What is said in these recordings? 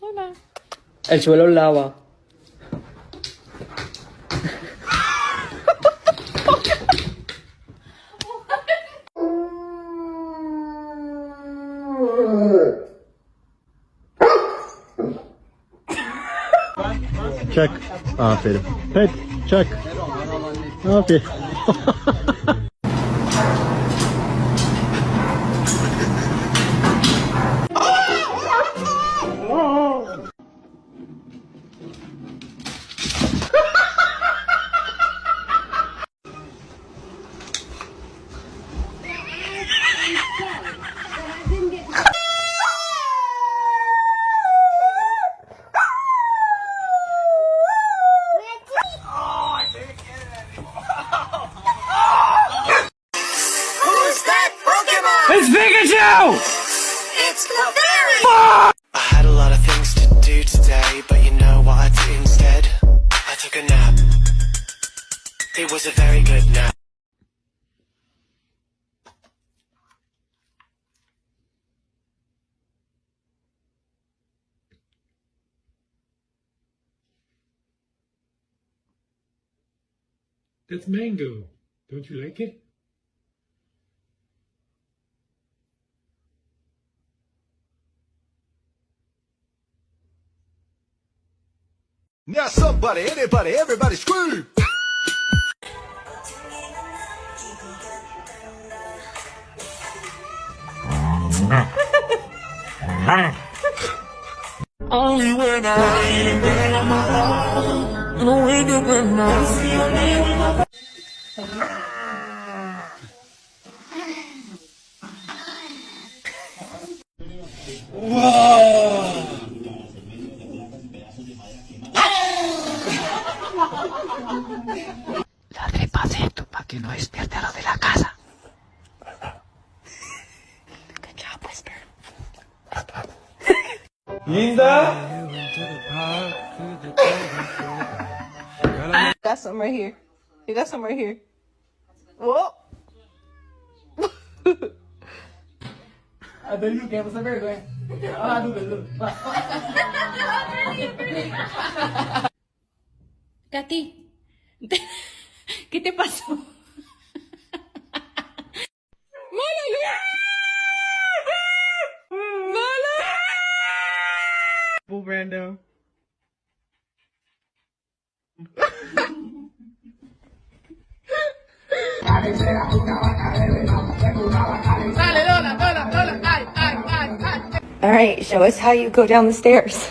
Hola. El suelo es lava. Çak. Aferin. Pet. Çak. Aferin. It's Pikachu! It's Clefairy! I had a lot of things to do today, but you know what I did instead? I took a nap. It was a very good nap. That's mango. Don't you like it? Now somebody, anybody, everybody scream! Only when I am alone, no way to when I see your name. Ladré paceto para que no despierte a los de la casa. Good job, Whisper. Linda? Got some right here. You got some right here. Whoa! Adeline, que você vergonha. Ah, Duda. Katy, ¿qué te pasó? Brando. All right, show us how you go down the stairs.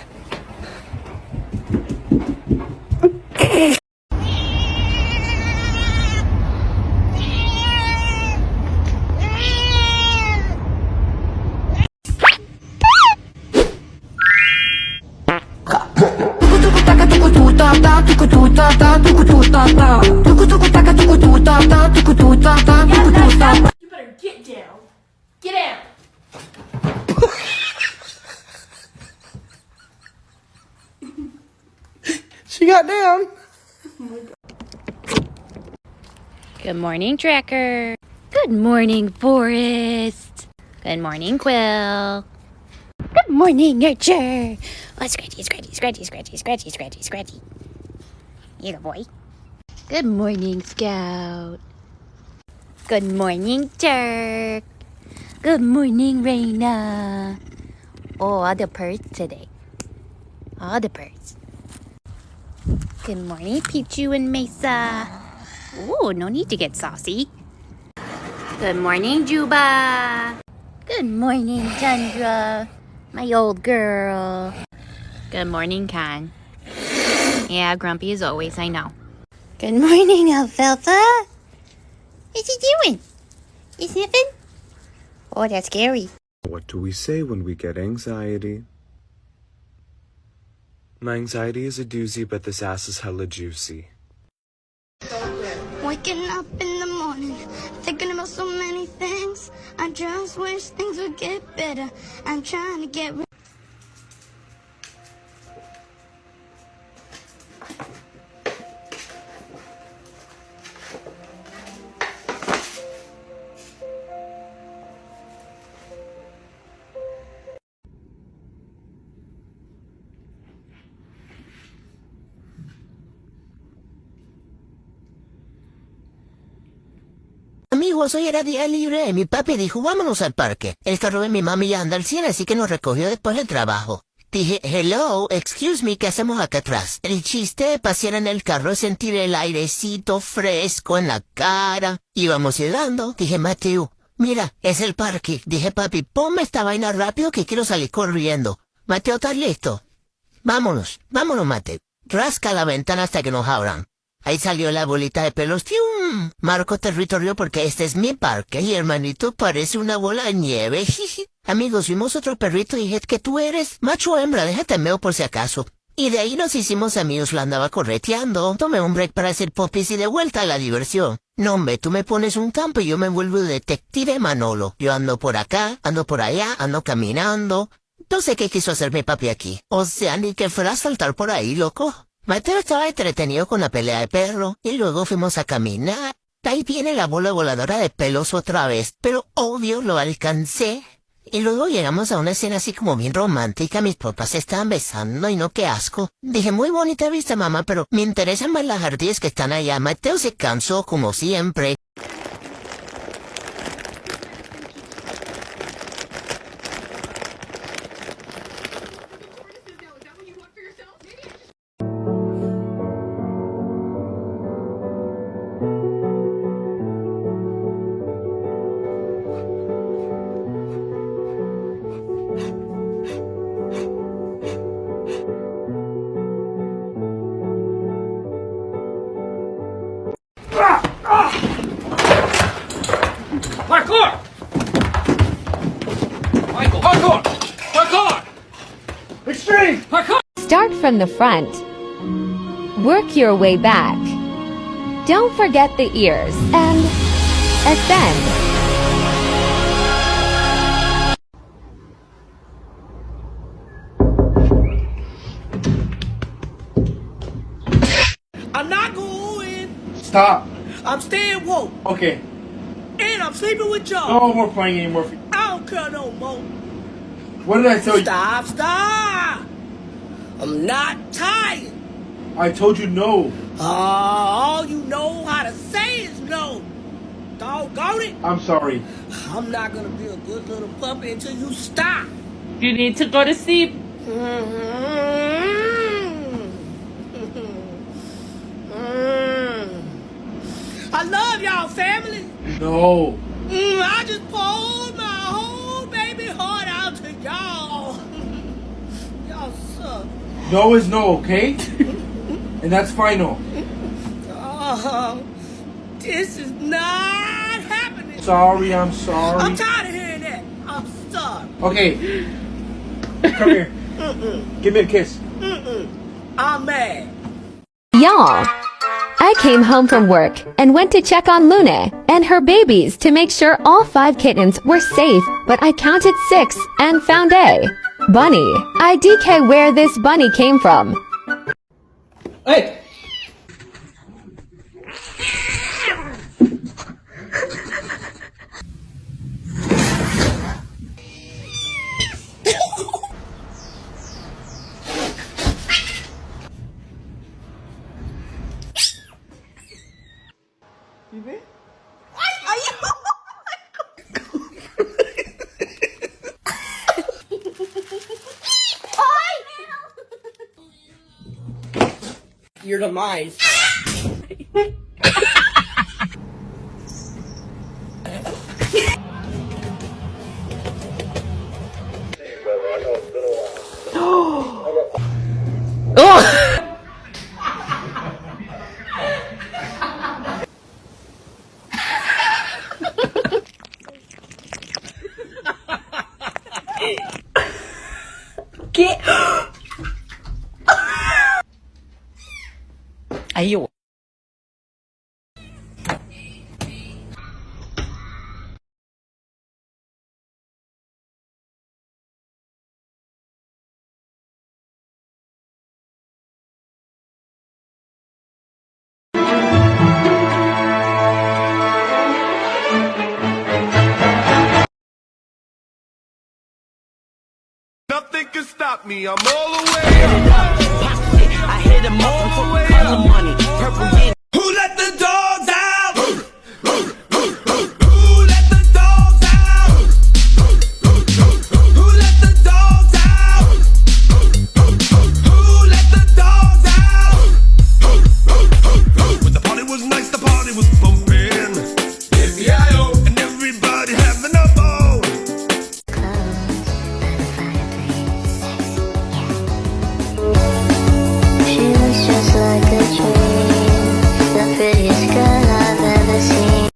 You better get down. Get down. She got down. Good morning, Tracker. Good morning, Forest. Good morning, Quill. Good morning, Archer. Oh, scratchy, scratchy, scratchy, scratchy, scratchy, scratchy, scratchy. You good boy. Good morning, Scout. Good morning, Turk. Good morning, Raina. Oh, all the purrs today. All the purrs. Good morning, Pichu and Mesa. Ooh, no need to get saucy. Good morning, Juba. Good morning, Tundra. My old girl. Good morning, Khan. Yeah, grumpy as always, I know. Good morning, Alfalfa. What's he doing? You sniffing? Oh, that's scary. What do we say when we get anxiety? My anxiety is a doozy, but this ass is hella juicy. Waking up in the morning, thinking about so many things. I just wish things would get better. I'm trying to get rid. amigos, hoy era día libre. Mi papi dijo, vámonos al parque. El carro de mi mami ya anda al 100, así que nos recogió después del trabajo. Dije, hello, excuse me, ¿qué hacemos acá atrás? El chiste de pasear en el carro es sentir el airecito fresco en la cara. Íbamos llegando. Dije, Mateo, mira, es el parque. Dije, papi, ponme esta vaina rápido que quiero salir corriendo. Mateo, ¿estás listo? Vámonos, Mateo. Rasca la ventana hasta que nos abran. Ahí salió la bolita de pelos. ¡Fium! Marco territorio porque este es mi parque y hermanito parece una bola de nieve. Amigos, vimos otro perrito y dije que tú eres macho o hembra, déjate meo por si acaso. Y de ahí nos hicimos amigos, lo andaba correteando. Tomé un break para hacer popis y de vuelta a la diversión. No, hombre, tú me pones un campo y yo me vuelvo detective Manolo. Yo ando por acá, ando por allá, ando caminando. No sé qué quiso hacer mi papi aquí. O sea, ni que fuera a saltar por ahí, loco. Mateo estaba entretenido con la pelea de perro, y luego fuimos a caminar. Ahí viene la bola voladora de pelos otra vez, pero obvio lo alcancé. Y luego llegamos a una escena así como bien romántica, mis papás se estaban besando y no, qué asco. Dije, muy bonita vista, mamá, pero me interesan más las ardillas que están allá. Mateo se cansó como siempre. Parkour! Michael, parkour! Parkour! Extreme! Parkour! Start from the front. Work your way back. Don't forget the ears. And ascend. I'm not going. Stop. I'm staying woke. Okay. And I'm sleeping with y'all. No more playing anymore. I don't care no more. What did I tell you? Stop. I'm not tired. I told you no. All you know how to say is no. Doggone it. I'm sorry. I'm not gonna be a good little puppy until you stop. You need to go to sleep. I love y'all, family. No. I just poured my whole baby heart out to y'all. Y'all suck. No is no, okay? And that's final. This is not happening. Sorry, I'm sorry. I'm tired of hearing that. I'm sorry. Okay. Come here. Give me a kiss. I'm mad. Y'all, I came home from work and went to check on Luna and her babies to make sure all 5 kittens were safe, but I counted 6 and found a bunny. I DK where this bunny came from. Hey! Your demise. ¿Qué? Ayú. Nothing can stop me. I'm all the way up. I hit him up and took the money. Purple yen.